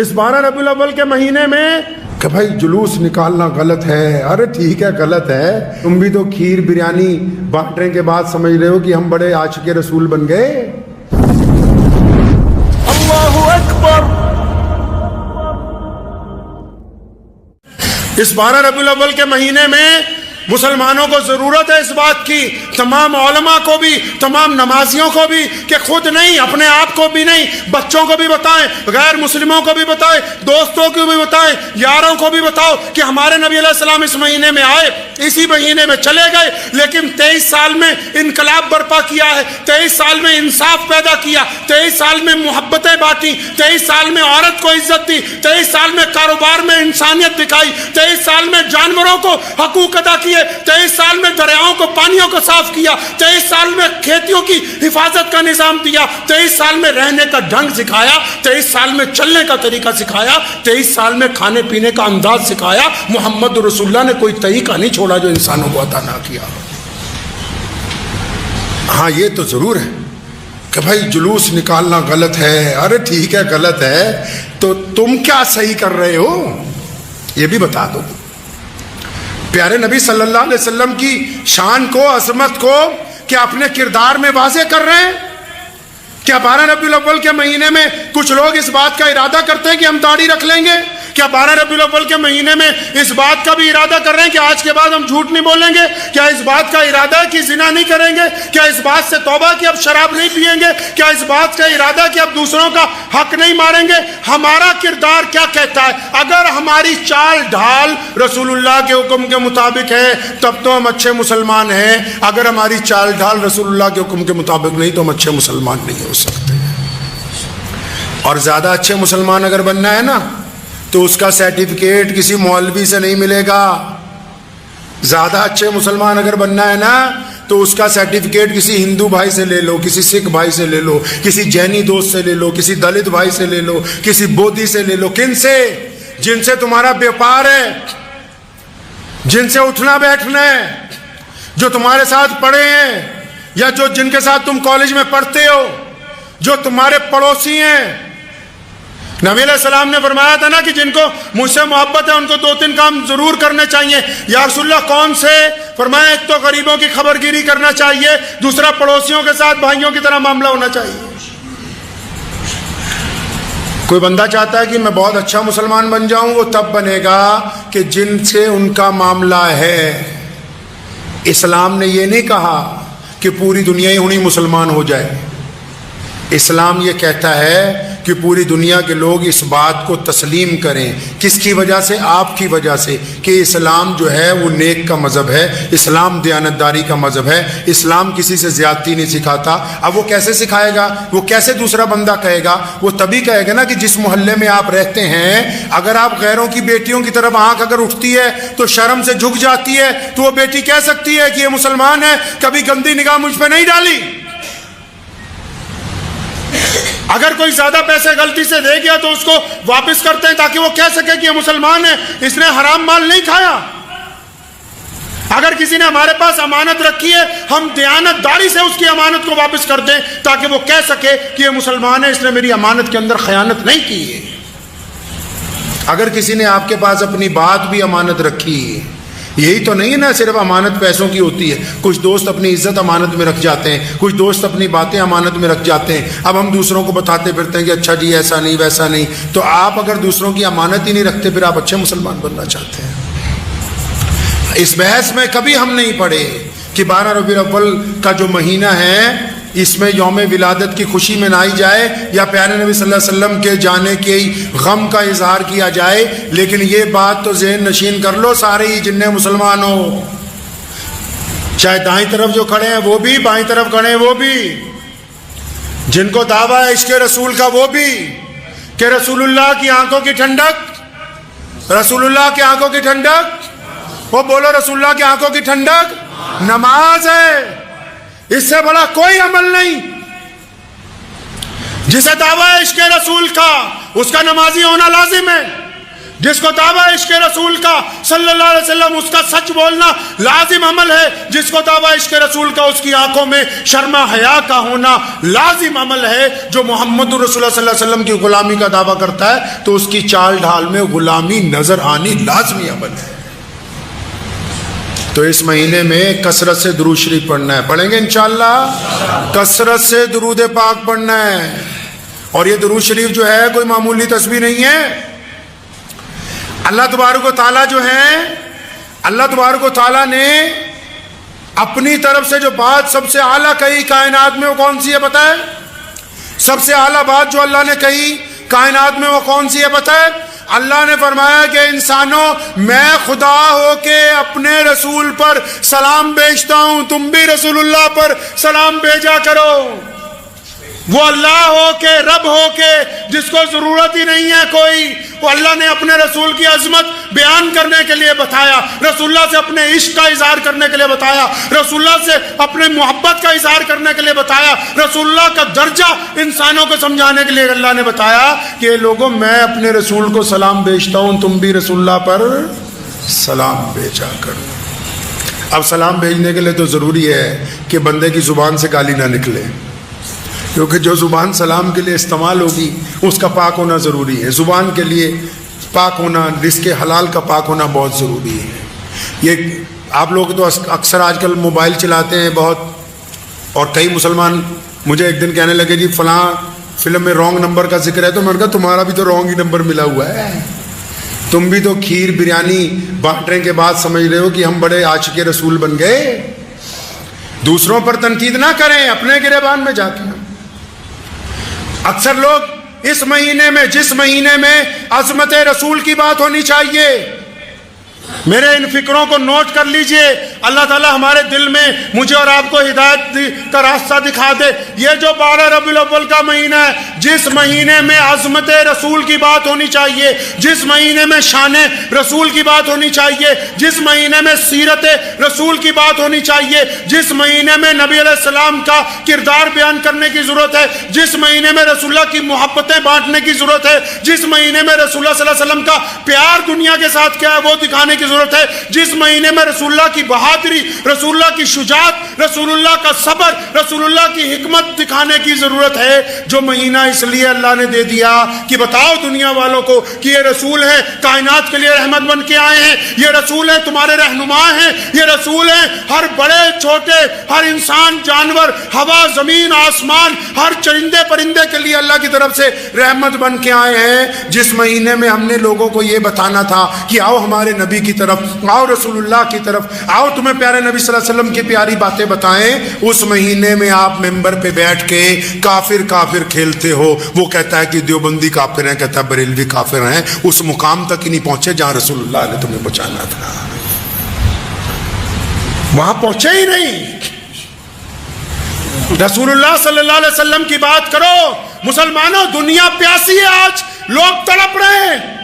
اس 12 ربیع الاول کے مہینے میں کہ بھائی جلوس نکالنا غلط ہے. ارے ٹھیک ہے غلط ہے, تم بھی تو کھیر بریانی بانٹنے کے بعد سمجھ رہے ہو کہ ہم بڑے عاشق رسول بن گئے. اللہ اکبر. اس 12 ربیع الاول کے مہینے میں مسلمانوں کو ضرورت ہے اس بات کی, تمام علماء کو بھی, تمام نمازیوں کو بھی, کہ خود نہیں, اپنے آپ کو بھی نہیں, بچوں کو بھی بتائیں, غیر مسلموں کو بھی بتائیں, دوستوں کو بھی بتائیں, یاروں کو بھی بتاؤ کہ ہمارے نبی علیہ السلام اس مہینے میں آئے, اسی مہینے میں چلے گئے, لیکن 23 سال میں انقلاب برپا کیا ہے, 23 سال میں انصاف پیدا کیا, 23 سال میں محبتیں بانٹی, 23 سال میں عورت کو عزت دی, 23 سال میں کاروبار میں انسانیت دکھائی, 23 سال میں جانوروں کو حقوق ادا کیے, 23 سال میں دریاؤں کو پانیوں کو صاف کیا, 23 سال میں کھیتیوں کی حفاظت کا نظام دیا, 23 سال میں رہنے کا ڈھنگ سکھایا, 23 سال میں چلنے کا طریقہ سکھایا, 23 سال میں کھانے پینے کا انداز سکھایا. محمد رسول اللہ نے کوئی طریقہ نہیں چھوڑا جو انسانوں کو عطا نہ کیا. ہاں یہ تو ضرور ہے کہ بھائی جلوس نکالنا غلط ہے. ارے ٹھیک ہے غلط ہے, تو تم کیا صحیح کر رہے ہو یہ بھی بتا دو. پیارے نبی صلی اللہ علیہ وسلم کی شان کو, عظمت کو کیا اپنے کردار میں واضح کر رہے ہیں؟ کیا 12 ربیع الاول کے مہینے میں کچھ لوگ اس بات کا ارادہ کرتے ہیں کہ ہم داڑھی رکھ لیں گے؟ کیا 12 ربیع الاول کے مہینے میں اس بات کا بھی ارادہ کر رہے ہیں کہ آج کے بعد ہم جھوٹ نہیں بولیں گے؟ کیا اس بات کا ارادہ ہے کہ زنا نہیں کریں گے؟ کیا اس بات سے توبہ کہ اب شراب نہیں پئیں گے؟ کیا اس بات کا ارادہ کہ اب دوسروں کا حق نہیں ماریں گے؟ ہمارا کردار کیا کہتا ہے؟ اگر ہماری چال ڈھال رسول اللہ کے حکم کے مطابق ہے تب تو ہم اچھے مسلمان ہیں, اگر ہماری چال ڈھال رسول اللہ کے حکم کے مطابق نہیں تو ہم اچھے مسلمان نہیں ہو سکتے. اور زیادہ اچھے مسلمان اگر بننا ہے نا تو اس کا سرٹیفکیٹ کسی مولوی سے نہیں ملے گا. زیادہ اچھے مسلمان اگر بننا ہے نا تو اس کا سرٹیفکیٹ کسی ہندو بھائی سے لے لو, کسی سکھ بھائی سے لے لو, کسی جینی دوست سے لے لو, کسی دلت بھائی سے لے لو, کسی بودھی سے لے لو. کن سے؟ جن سے تمہارا بیپار ہے, جن سے اٹھنا بیٹھنا ہے, جو تمہارے ساتھ پڑھے ہیں یا جو جن کے ساتھ تم کالج میں پڑھتے ہو, جو تمہارے پڑوسی ہیں. نبی علیہ السلام نے فرمایا تھا نا کہ جن کو مجھ سے محبت ہے ان کو 2-3 کام ضرور کرنے چاہیے. یا رسول اللہ کون سے؟ فرمایا ایک تو غریبوں کی خبر گیری کرنا چاہیے, دوسرا پڑوسیوں کے ساتھ بھائیوں کی طرح معاملہ ہونا چاہیے. کوئی بندہ چاہتا ہے کہ میں بہت اچھا مسلمان بن جاؤں, وہ تب بنے گا کہ جن سے ان کا معاملہ ہے. اسلام نے یہ نہیں کہا کہ پوری دنیا ہی ہونی مسلمان ہو جائے. اسلام یہ کہتا ہے کہ پوری دنیا کے لوگ اس بات کو تسلیم کریں. کس کی وجہ سے؟ آپ کی وجہ سے, کہ اسلام جو ہے وہ نیک کا مذہب ہے, اسلام دیانتداری کا مذہب ہے, اسلام کسی سے زیادتی نہیں سکھاتا. اب وہ کیسے سکھائے گا؟ وہ کیسے دوسرا بندہ کہے گا؟ وہ تبھی کہے گا نا کہ جس محلے میں آپ رہتے ہیں اگر آپ غیروں کی بیٹیوں کی طرف آنکھ اگر اٹھتی ہے تو شرم سے جھک جاتی ہے, تو وہ بیٹی کہہ سکتی ہے کہ یہ مسلمان ہے, کبھی گندی نگاہ مجھ پہ نہیں ڈالی. اگر کوئی زیادہ پیسے غلطی سے دے گیا تو اس کو واپس کرتے ہیں تاکہ وہ کہہ سکے کہ یہ مسلمان ہے, اس نے حرام مال نہیں کھایا. اگر کسی نے ہمارے پاس امانت رکھی ہے ہم دیانت داری سے اس کی امانت کو واپس کر دیں تاکہ وہ کہہ سکے کہ یہ مسلمان ہے, اس نے میری امانت کے اندر خیانت نہیں کی ہے. اگر کسی نے آپ کے پاس اپنی بات بھی امانت رکھی, یہی تو نہیں ہے نا صرف امانت پیسوں کی ہوتی ہے, کچھ دوست اپنی عزت امانت میں رکھ جاتے ہیں, کچھ دوست اپنی باتیں امانت میں رکھ جاتے ہیں. اب ہم دوسروں کو بتاتے پھرتے ہیں کہ اچھا جی ایسا نہیں ویسا نہیں. تو آپ اگر دوسروں کی امانت ہی نہیں رکھتے پھر آپ اچھے مسلمان بننا چاہتے ہیں؟ اس بحث میں کبھی ہم نہیں پڑے کہ 12 ربیع الاول کا جو مہینہ ہے اس میں یوم ولادت کی خوشی منائی جائے یا پیارے نبی صلی اللہ علیہ وسلم کے جانے کے غم کا اظہار کیا جائے. لیکن یہ بات تو ذہن نشین کر لو سارے ہی جن مسلمان ہو, چاہے دائیں طرف جو کھڑے ہیں وہ بھی, بائیں طرف کھڑے ہیں وہ بھی, جن کو دعویٰ ہے عشق رسول کا وہ بھی, کہ رسول اللہ کی آنکھوں کی ٹھنڈک, رسول اللہ کی آنکھوں کی ٹھنڈک, وہ بولو رسول اللہ کی آنکھوں کی ٹھنڈک نماز ہے. اس سے بڑا کوئی عمل نہیں. جسے دعویٰ ہے عشق رسول کا اس کا نمازی ہونا لازم ہے. جس کو دعویٰ عشق رسول کا صلی اللہ علیہ وسلم، اس کا سچ بولنا لازم عمل ہے. جس کو دعویٰ عشق رسول کا، اس کی آنکھوں میں شرم حیا کا ہونا لازم عمل ہے. جو محمد رسول اللہ صلی اللہ علیہ وسلم کی غلامی کا دعویٰ کرتا ہے تو اس کی چال ڈھال میں غلامی نظر آنی لازمی عمل ہے. تو اس مہینے میں کثرت سے درود شریف پڑھنا ہے. پڑھیں گے انشاءاللہ. کثرت سے درود پاک پڑھنا ہے. اور یہ درود شریف جو ہے کوئی معمولی تسبیح نہیں ہے. اللہ تبارک و تعالیٰ جو ہے، اللہ تبارک و تعالیٰ نے اپنی طرف سے جو بات سب سے اعلیٰ کہی کائنات میں، وہ کون سی ہے پتہ ہے؟ سب سے اعلیٰ بات جو اللہ نے کہی کائنات میں وہ کون سی ہے پتہ ہے؟ اللہ نے فرمایا کہ انسانوں، میں خدا ہو کے اپنے رسول پر سلام بھیجتا ہوں، تم بھی رسول اللہ پر سلام بھیجا کرو. وہ اللہ ہو کے، رب ہو کے، جس کو ضرورت ہی نہیں ہے کوئی، وہ اللہ نے اپنے رسول کی عظمت بیان کرنے کے لیے بتایا، رسول اللہ سے اپنے عشق کا اظہار کرنے کے لیے بتایا، رسول اللہ سے اپنے محبت کا اظہار کرنے کے لیے بتایا، رسول اللہ کا درجہ انسانوں کو سمجھانے کے لیے اللہ نے بتایا کہ لوگوں، میں اپنے رسول کو سلام بھیجتا ہوں، تم بھی رسول اللہ پر سلام بھیجا کرو. اب سلام بھیجنے کے لیے تو ضروری ہے کہ بندے کی زبان سے گالی نہ نکلے، کیونکہ جو زبان سلام کے لیے استعمال ہوگی اس کا پاک ہونا ضروری ہے. زبان کے لیے پاک ہونا، رزق حلال کا پاک ہونا بہت ضروری ہے. یہ آپ لوگ تو اکثر آج کل موبائل چلاتے ہیں بہت، اور کئی مسلمان مجھے ایک دن کہنے لگے جی فلاں فلم میں رانگ نمبر کا ذکر ہے، تو میں نے کہا تمہارا بھی تو رانگ ہی نمبر ملا ہوا ہے. تم بھی تو کھیر بریانی بانٹنے کے بعد سمجھ رہے ہو کہ ہم بڑے عاشق رسول بن گئے. دوسروں پر تنقید نہ کریں، اپنے گریبان میں جا کے. اکثر لوگ اس مہینے میں، جس مہینے میں عظمت رسول کی بات ہونی چاہیے، میرے ان فکروں کو نوٹ کر لیجئے. اللہ تعالیٰ ہمارے دل میں مجھے اور آپ کو ہدایت کا راستہ دکھا دے. یہ جو 12 ربیع الاول کا مہینہ ہے، جس مہینے میں عظمت رسول کی بات ہونی چاہیے، جس مہینے میں شان رسول کی بات ہونی چاہیے، جس مہینے میں سیرت رسول کی بات ہونی چاہیے، جس مہینے میں نبی علیہ السلام کا کردار بیان کرنے کی ضرورت ہے، جس مہینے میں رسول اللہ کی محبتیں بانٹنے کی ضرورت ہے، جس مہینے میں رسول اللہ صلی اللہ علیہ وسلم کا پیار دنیا کے ساتھ کیا ہے وہ دکھانے کی ضرورت ہے، جس مہینے میں رسول اللہ کی بہادری، رسول اللہ کی شجاعت، رسول اللہ کا صبر، رسول اللہ کی حکمت دکھانے کی ضرورت ہے. جو مہینہ اس لیے اللہ نے دے دیا کہ بتاؤ دنیا والوں کو کہ یہ رسول ہے، کائنات کے لیے رحمت بن کے آئے ہیں، یہ رسول ہے تمہارے رہنما ہیں، یہ رسول ہیں ہر بڑے چھوٹے، ہر انسان جانور، ہوا زمین آسمان، ہر چرندے پرندے کے لیے اللہ کی طرف سے رحمت بن کے آئے ہیں. جس مہینے میں ہم نے لوگوں کو یہ بتانا تھا کہ آؤ ہمارے نبی کی طرف، آؤ رسول اللہ کی طرف، آؤ تمہیں پیارے نبی صلی اللہ علیہ وسلم کی پیاری باتیں بتائیں، اس مہینے میں آپ ممبر پہ بیٹھ کے کافر کافر کھیلتے ہو. وہ کہتا ہے کہ دیوبندی کافر ہیں، کہتا ہے بریلوی کافر ہیں. اس مقام تک ہی نہیں پہنچے جہاں رسول اللہ نے تمہیں پہنچانا تھا، وہاں پہنچے ہی نہیں. رسول اللہ صلی اللہ علیہ وسلم کی بات کرو. مسلمانوں، دنیا پیاسی ہے، آج لوگ تڑپ رہے ہیں.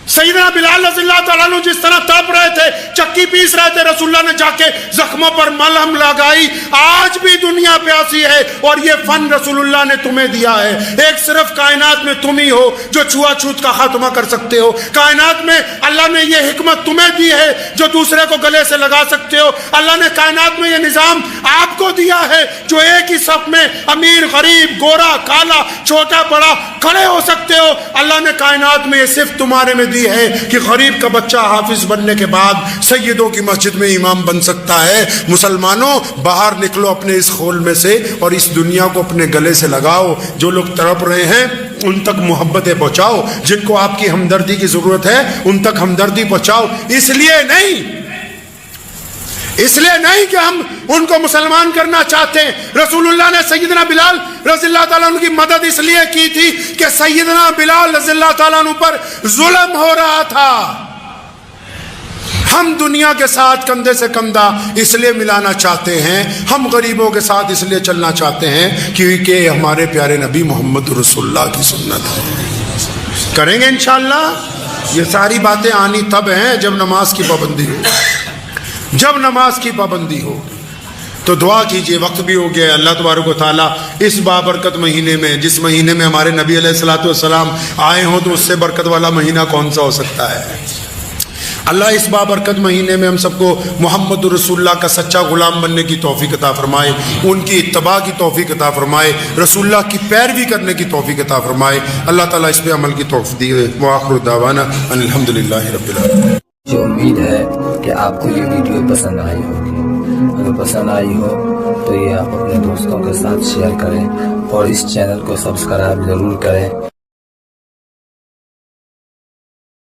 سیدنا بلال رضی اللہ تعالیٰ عنہ جس طرح تڑپ رہے تھے، چکی پیس رہے تھے، رسول اللہ نے جا کے زخموں پر ملہم لگائی. آج بھی دنیا پیاسی ہے، اور یہ فن رسول اللہ نے تمہیں دیا ہے. ایک صرف کائنات میں تم ہی ہو جو چھوا چھوت کا خاتمہ کر سکتے ہو. کائنات میں اللہ نے یہ حکمت تمہیں دی ہے جو دوسرے کو گلے سے لگا سکتے ہو. اللہ نے کائنات میں یہ نظام آپ کو دیا ہے جو ایک ہی صف میں امیر غریب، گورا کالا، چھوٹا بڑا کھڑے ہو سکتے ہو. اللہ نے کائنات میں یہ صرف تمہارے میں ہے کہ غریب کا بچہ حافظ بننے کے بعد سیدوں کی مسجد میں امام بن سکتا ہے. مسلمانوں، باہر نکلو اپنے اس خول میں سے اور اس دنیا کو اپنے گلے سے لگاؤ. جو لوگ تڑپ رہے ہیں ان تک محبتیں پہنچاؤ، جن کو آپ کی ہمدردی کی ضرورت ہے ان تک ہمدردی پہنچاؤ. اس لیے نہیں کہ ہم ان کو مسلمان کرنا چاہتے ہیں. رسول اللہ نے سیدنا بلال رضی اللہ تعالیٰ عنہ کی مدد اس لیے کی تھی کہ سیدنا بلال رضی اللہ تعالیٰ عنہ پر ظلم ہو رہا تھا. ہم دنیا کے ساتھ کندھے سے کندھا اس لیے ملانا چاہتے ہیں، ہم غریبوں کے ساتھ اس لیے چلنا چاہتے ہیں کیونکہ ہمارے پیارے نبی محمد رسول اللہ کی سنت ہے. کریں گے انشاءاللہ. یہ ساری باتیں آنی تب ہیں جب نماز کی پابندی ہو، جب نماز کی پابندی ہو. تو دعا کیجئے، وقت بھی ہو گیا. اللہ تبارک و تعالیٰ اس بابرکت مہینے میں، جس مہینے میں ہمارے نبی علیہ الصلوۃ والسلام آئے ہوں، تو اس سے برکت والا مہینہ کون سا ہو سکتا ہے. اللہ اس بابرکت مہینے میں ہم سب کو محمد رسول اللہ کا سچا غلام بننے کی توفیق عطا فرمائے، ان کی اتباع کی توفیق عطا فرمائے، رسول اللہ کی پیروی کرنے کی توفیق عطا فرمائے. اللہ تعالیٰ اس پہ عمل کی توفیق دے. وآخر دعوانا ان الحمدللہ رب العالمین. مجھے امید ہے کہ آپ کو یہ ویڈیو پسند آئی ہوگی. اگر پسند آئی ہو تو یہ آپ اپنے دوستوں کے ساتھ شیئر کریں اور اس چینل کو سبسکرائب ضرور کریں.